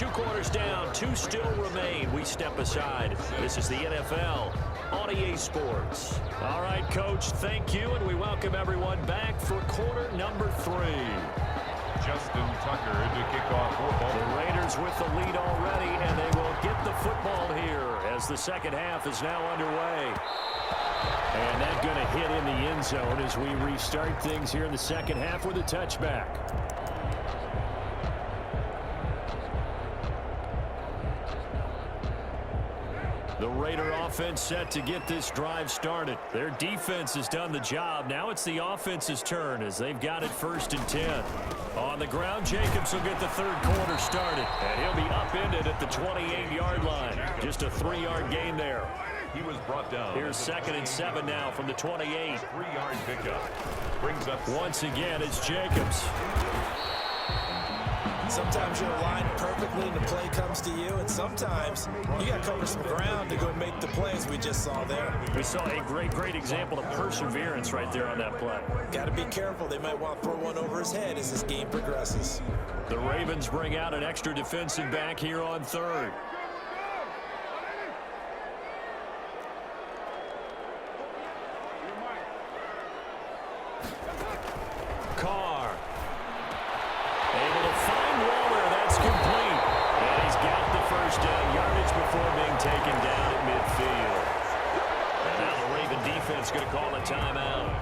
2 quarters down, 2 still remain. We step aside. This is the NFL on EA Sports. All right, Coach, thank you, and we welcome everyone back for quarter number 3. Justin Tucker to kick off for ball. The Raiders with the lead already, and they will get the football here as the second half is now underway. And that's going to hit in the end zone as we restart things here in the second half with a touchback. The Raider offense set to get this drive started. Their defense has done the job. Now it's the offense's turn as they've got it 1st and 10. On the ground, Jacobs will get the 3rd quarter started. And he'll be upended at the 28-yard line. Just a 3-yard gain there. He was brought down. Here's 2nd and 7 now from the 28. 3-yard pickup. Brings up once again, it's Jacobs. Sometimes you're aligned perfectly and the play comes to you, and sometimes you got to cover some ground to go make the plays we just saw there. We saw a great example of perseverance right there on that play. Got to be careful. They might want to throw one over his head as this game progresses. The Ravens bring out an extra defensive back here on 3rd. Going to call a timeout.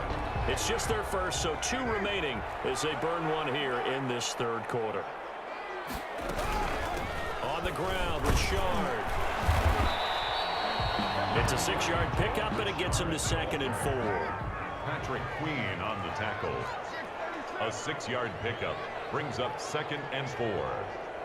It's just their first, so 2 remaining as they burn one here in this 3rd quarter. On the ground, Richard. It's a 6-yard pickup, and it gets him to 2nd and 4. Patrick Queen on the tackle. A 6-yard pickup brings up 2nd and 4.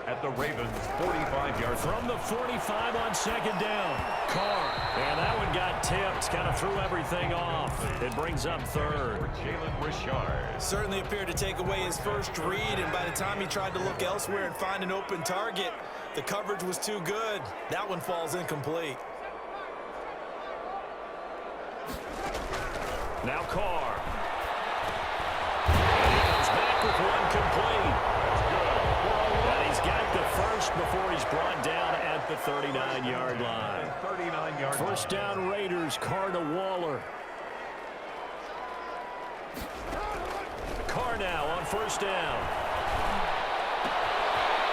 At the Ravens' 45-yard. From the 45 on 2nd down. Carr. And that one got tipped. Kind of threw everything off. It brings up 3rd. Jalen Richard. Certainly appeared to take away his first read, and by the time he tried to look elsewhere and find an open target, the coverage was too good. That one falls incomplete. Now Carr. And he comes back with one complete. Got the first before he's brought down at the 39-yard line. 39-yard. First down Raiders, Carr to Waller. Carr now on 1st down.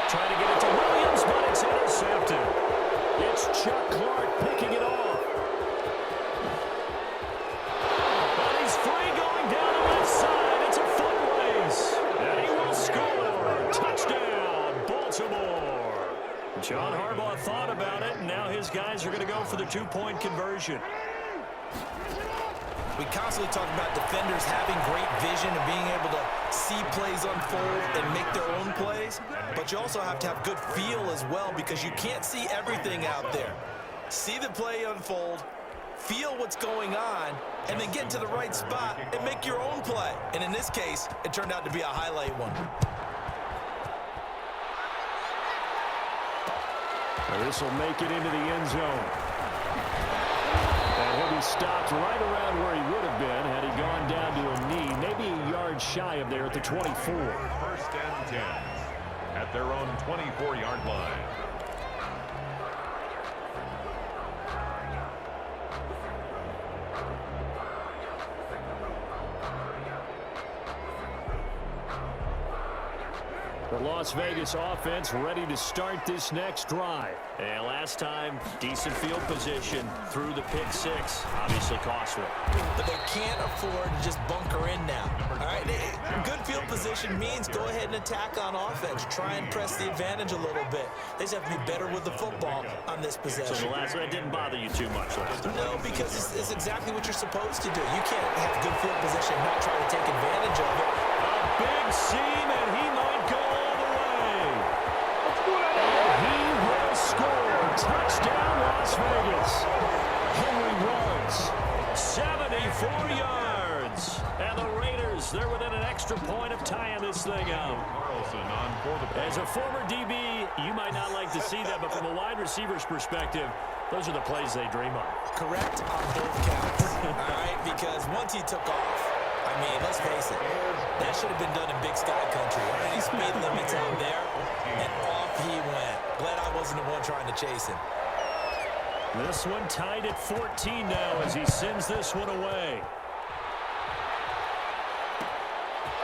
Trying to get it to Williams, but it's intercepted. It's Chuck Clark picking it off. But he's free going down the left side. It's a foot race. And he will score. Touchdown. John Harbaugh thought about it, and now his guys are going to go for the 2-point conversion. We constantly talk about defenders having great vision and being able to see plays unfold and make their own plays, but you also have to have good feel as well because you can't see everything out there. See the play unfold, feel what's going on, and then get to the right spot and make your own play. And in this case, it turned out to be a highlight one. This will make it into the end zone. And he'll be stopped right around where he would have been had he gone down to a knee, maybe a yard shy of there at the 24. 1st and 10 at their own 24-yard line. The Las Vegas offense ready to start this next drive. And last time, decent field position through the pick 6. Obviously costly. But they can't afford to just bunker in now. All right, good field position means go ahead and attack on offense. Try and press the advantage a little bit. They just have to be better with the football on this possession. So the last one didn't bother you too much last time? No, because it's exactly what you're supposed to do. You can't have good field position and not try to take advantage of it. A big seam, and he might go all the way. And he will score. Touchdown, Las Vegas. Henry runs 74 yards. And the Raiders, they're within an extra point of tying this thing up. As a former DB, you might not like to see that, but from a wide receiver's perspective, those are the plays they dream of. Correct on both counts. All right, because once he took off, I mean, let's face it, that should have been done in Big Sky Country. Any speed limits out there, and off he went. Glad I wasn't the one trying to chase him. This one tied at 14 now as he sends this one away.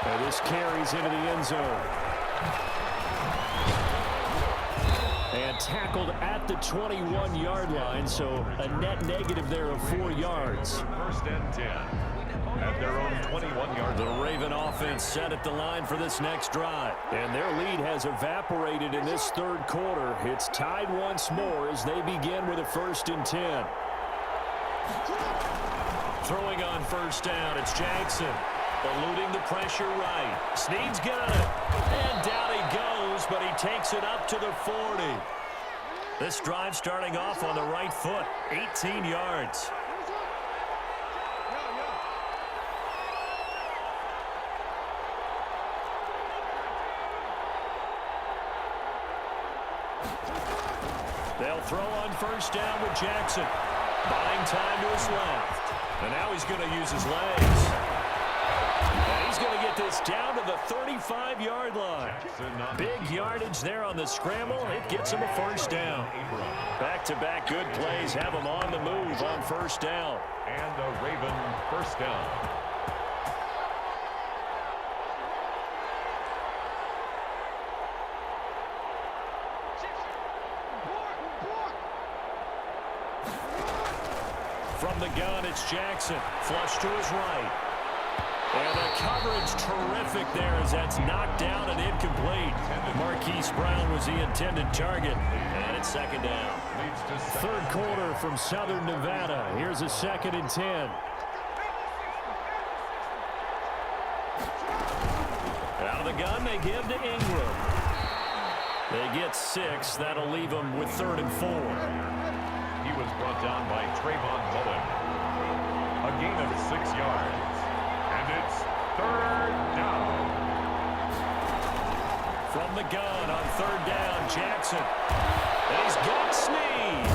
And this carries into the end zone. And tackled at the 21-yard line, so a net negative there of 4 yards. First and 10 at their own 21-yard The line. Raven offense set at the line for this next drive. And their lead has evaporated in this third quarter. It's tied once more as they begin with a 1st and 10. Throwing on first down, it's Jackson. Eluding the pressure right. Snead's got it. And down he goes, but he takes it up to the 40. This drive starting off on the right foot. 18 yards. They'll throw on first down with Jackson. Buying time to his left. And now he's going to use his legs. And he's going to get this down to the 35-yard line. Big yardage there on the scramble. It gets him a first down. Back-to-back good plays have him on the move on first down. And a Raven first down. From the gun, it's Jackson. Flush to his right. And the coverage terrific there as that's knocked down and incomplete. Marquise Brown was the intended target. And it's second down. Third quarter from Southern Nevada. Here's a 2nd and 10. Out of the gun, they give to Ingram. They get 6. That'll leave them with 3rd and 4. He was brought down by Trayvon Mullen. A gain of 6 yards. And it's 3rd down. From the gun on 3rd down, Jackson. And he's got Snead.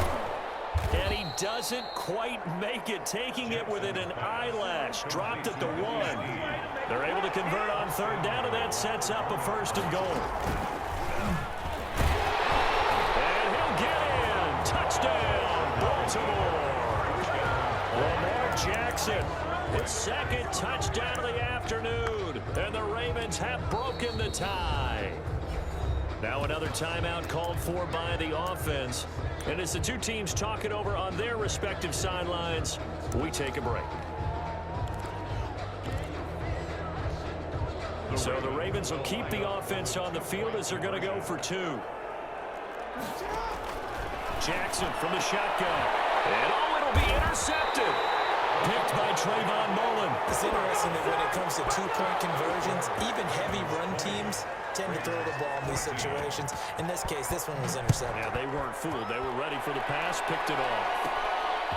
And he doesn't quite make it, taking it within an eyelash. Dropped at the 1. They're able to convert on 3rd down, and that sets up a 1st and goal. And he'll get in. Touchdown, Baltimore. Lamar Jackson, his 2nd touchdown of the afternoon. And the Ravens have broken the tie. Now another timeout called for by the offense. And as the two teams talk it over on their respective sidelines, we take a break. So the Ravens will keep the offense on the field as they're going to go for 2. Jackson from the shotgun. And it'll be intercepted. Picked by Trayvon Mullen. It's interesting that when it comes to two-point conversions, even heavy run teams tend to throw the ball in these situations. In this case, this one was intercepted. Yeah, they weren't fooled. They were ready for the pass, picked it off.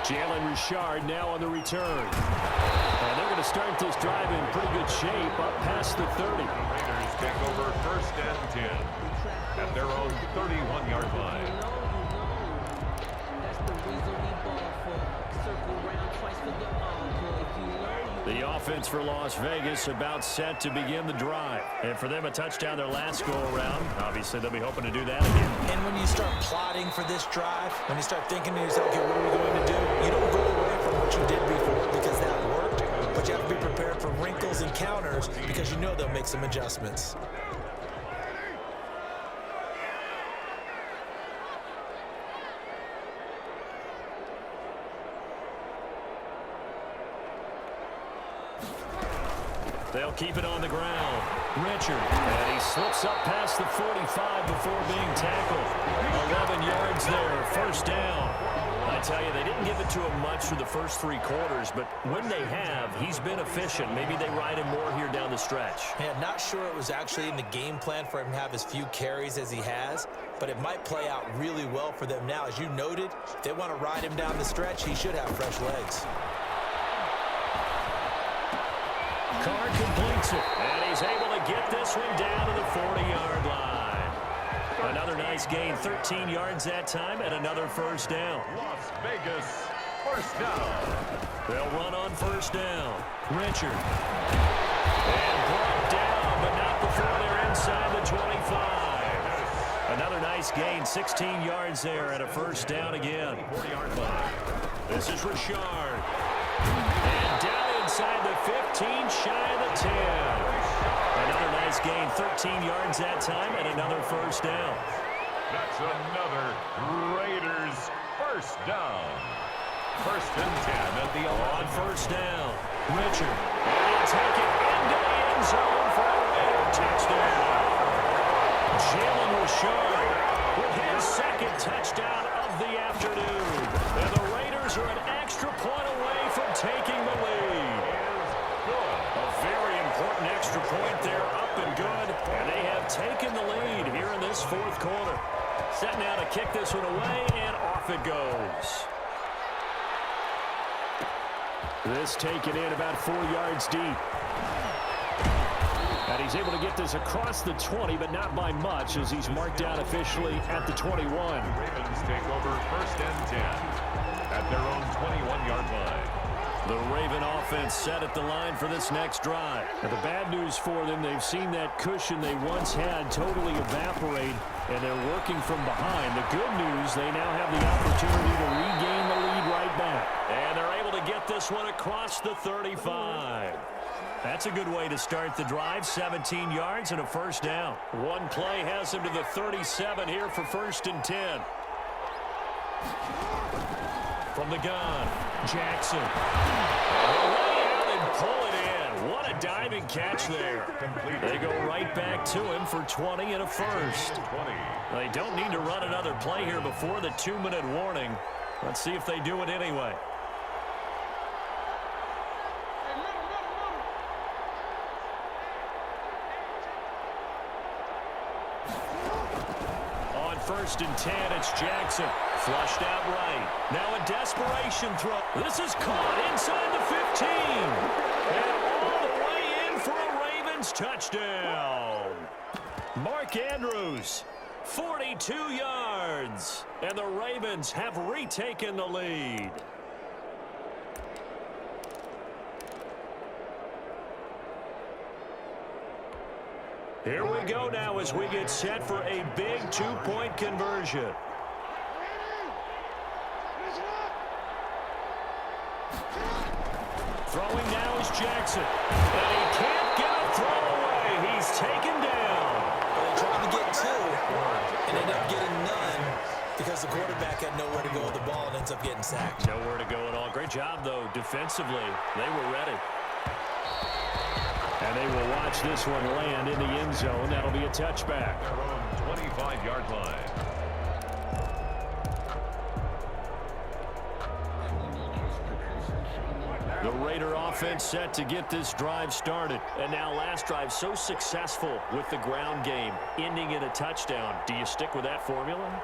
Jalen Richard now on the return. And they're going to start this drive in pretty good shape up past the 30. The Raiders take over 1st and 10 at their own 31-yard line. The offense for Las Vegas about set to begin the drive. And for them, a touchdown their last go-around. Obviously, they'll be hoping to do that again. And when you start plotting for this drive, when you start thinking to yourself, okay, what are we going to do? You don't go away from what you did before because that worked. But you have to be prepared for wrinkles and counters because you know they'll make some adjustments. They'll keep it on the ground. Richard, and he slips up past the 45 before being tackled. 11 yards there, 1st down. I tell you, they didn't give it to him much for the first 3 quarters, but when they have, he's been efficient. Maybe they ride him more here down the stretch. Yeah, not sure it was actually in the game plan for him to have as few carries as he has, but it might play out really well for them now. As you noted, if they want to ride him down the stretch, he should have fresh legs. Carr completes it, and he's able to get this one down to the 40-yard line. Another nice gain, 13 yards that time, and another 1st down. Las Vegas, 1st down. They'll run on first down. Richard. And brought down, but not before they're inside the 25. Another nice gain, 16 yards there and a first down again. 40-yard line. This is Richard. And down inside the 15, shy of the 10. Another nice gain, 13 yards that time, and another first down. That's another Raiders first down. First and 10 at the 11. On first down, Richard. And he'll take it into the end zone for a Raider touchdown. Jalen Richard with his second touchdown of the afternoon. And the Raiders are an extra point away from taking the lead. A very important extra point there, up and good. And they have taken the lead here in this fourth quarter. Set now to kick this one away, and off it goes. This taken in about 4 yards deep. And he's able to get this across the 20, but not by much, as he's marked down officially at the 21. Ravens take over first and 10 at their own 21-yard line. The Raven offense set at the line for this next drive. Now, the bad news for them, they've seen that cushion they once had totally evaporate, and they're working from behind. The good news, they now have the opportunity to regain the lead right back. And they're able to get this one across the 35. That's a good way to start the drive, 17 yards and a first down. One play has them to the 37 here for first and 10. From the gun, Jackson. Lay out and pull it in. What a diving catch there. They go right back to him for 20 and a first. They don't need to run another play here before the 2-minute warning. Let's see if they do it anyway. First and 10, it's Jackson. Flushed out right. Now a desperation throw. This is caught inside the 15. And all the way in for a Ravens touchdown. Mark Andrews, 42 yards. And the Ravens have retaken the lead. Here we go now as we get set for a big two-point conversion. Throwing now is Jackson. And he can't get a throw away. He's taken down. Well, they tried to get two and ended up getting none because the quarterback had nowhere to go with the ball and ends up getting sacked. Nowhere to go at all. Great job, though, defensively. They were ready. And they will watch this one land in the end zone. That'll be a touchback. Their own 25-yard line. The Raider offense set to get this drive started. And now last drive so successful with the ground game, ending in a touchdown. Do you stick with that formula?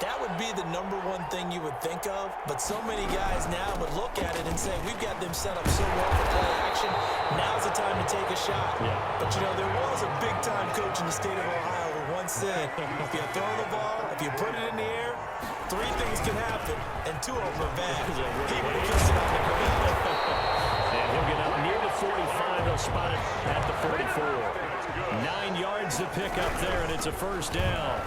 That would be the number one thing you would think of, but so many guys now would look at it and say, we've got them set up so well for play action. Now's the time to take a shot. Yeah. But, you know, there was a big-time coach in the state of Ohio who once said, if you throw the ball, if you put it in the air, 3 things can happen, and 2 of them are bad. He would have kissed it on the ground. And he'll get up near the 45. They'll spot it at the 44. 9 yards to pick up there, and it's a first down.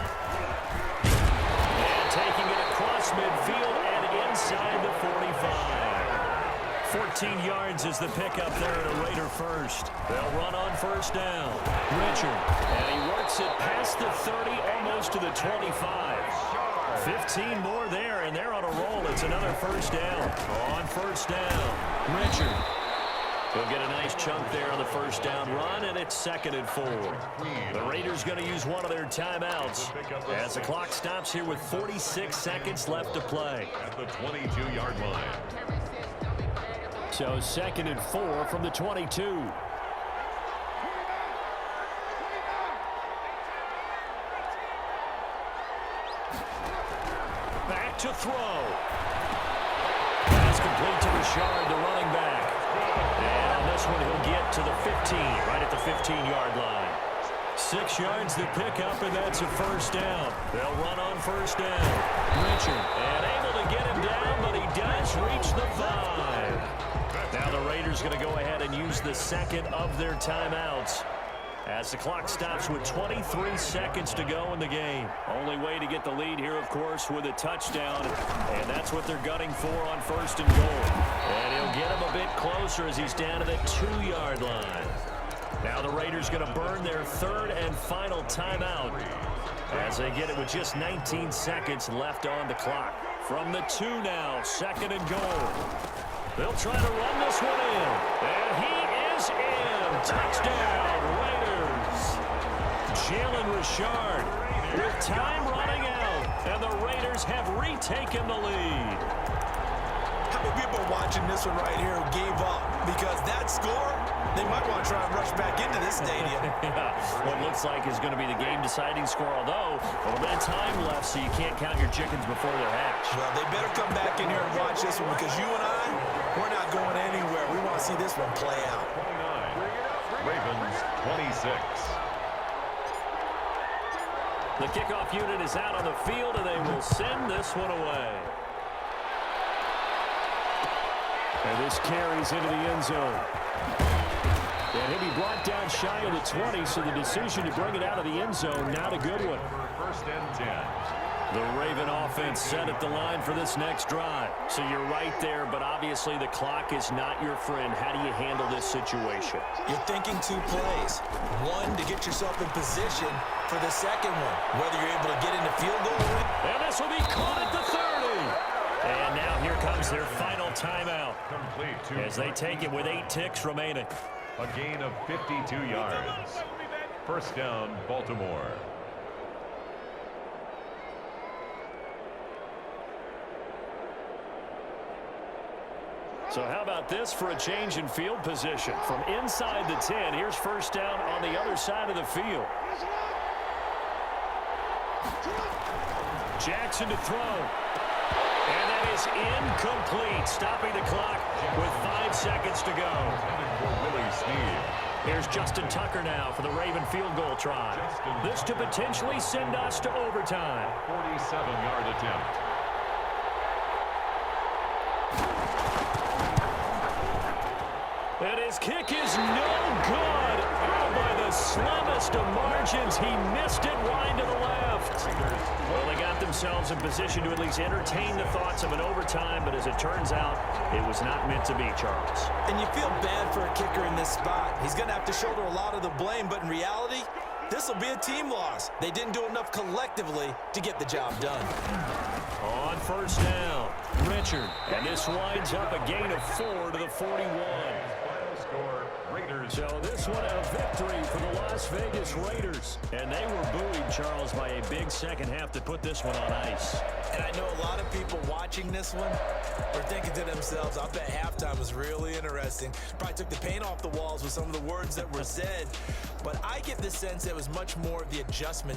Taking it across midfield and inside the 45. 14 yards is the pickup there at a Raider first. They'll run on first down. Richard. And he works it past the 30, almost to the 25. 15 more there, and they're on a roll. It's another first down. On first down, Richard. He'll get a nice chunk there on the first down run, and it's 2nd and 4. The Raiders going to use one of their timeouts as the clock stops here with 46 seconds left to play. At the 22-yard line. So 2nd and 4 from the 22. Back to throw. Pass complete to Richard, the running back. And on this one, he'll get to the 15, right at the 15-yard line. 6 yards to pick up, and that's a first down. They'll run on first down. Richard, and able to get him down, but he does reach the 5. Now the Raiders going to go ahead and use the second of their timeouts as the clock stops with 23 seconds to go in the game. Only way to get the lead here, of course, with a touchdown, and that's what they're gunning for on 1st and goal. And he'll get him a bit closer as he's down to the 2-yard line. Now the Raiders going to burn their 3rd and final timeout as they get it with just 19 seconds left on the clock. From the 2 now, 2nd and goal. They'll try to run this one in, and he is in. Touchdown, Raiders. Jalen Richard with time running out, and the Raiders have retaken the lead. How many people watching this one right here who gave up? Because that score, they might want to try and rush back into this stadium. Yeah, what looks like is going to be the game-deciding score, although a little bit of time left, so you can't count your chickens before they're hatched. Well, they better come back in here and watch this one, because you and I, we're not going anywhere. We want to see this one play out. 29. Ravens 26. The kickoff unit is out on the field, and they will send this one away. And this carries into the end zone. And he'll be brought down shy of the 20, so the decision to bring it out of the end zone, not a good one. 1st and 10. The Raven offense set at the line for this next drive. So you're right there, but obviously the clock is not your friend. How do you handle this situation? You're thinking 2 plays. One, to get yourself in position for the second one, whether you're able to get into field goal range. And this will be caught at the 30. And now here comes their final timeout Complete as they take it with 8 ticks remaining. A gain of 52 yards. 1st down, Baltimore. So how about this for a change in field position? From inside the 10, here's 1st down on the other side of the field. Jackson to throw. And that is incomplete, stopping the clock with 5 seconds to go. Here's Justin Tucker now for the Raven field goal try. This to potentially send us to overtime. 47-yard attempt. And his kick is no good. Oh, by the slimmest of margins, he missed it wide to the left. Well, they got themselves in position to at least entertain the thoughts of an overtime, but as it turns out, it was not meant to be, Charles. And you feel bad for a kicker in this spot. He's going to have to shoulder a lot of the blame, but in reality, this will be a team loss. They didn't do enough collectively to get the job done. On 1st down, Richard. And this winds up a gain of 4 to the 41. So this one a victory for the Las Vegas Raiders. And they were buoyed, Charles, by a big second half to put this one on ice. And I know a lot of people watching this one are thinking to themselves, I bet halftime was really interesting. Probably took the paint off the walls with some of the words that were said. But I get the sense it was much more of the adjustments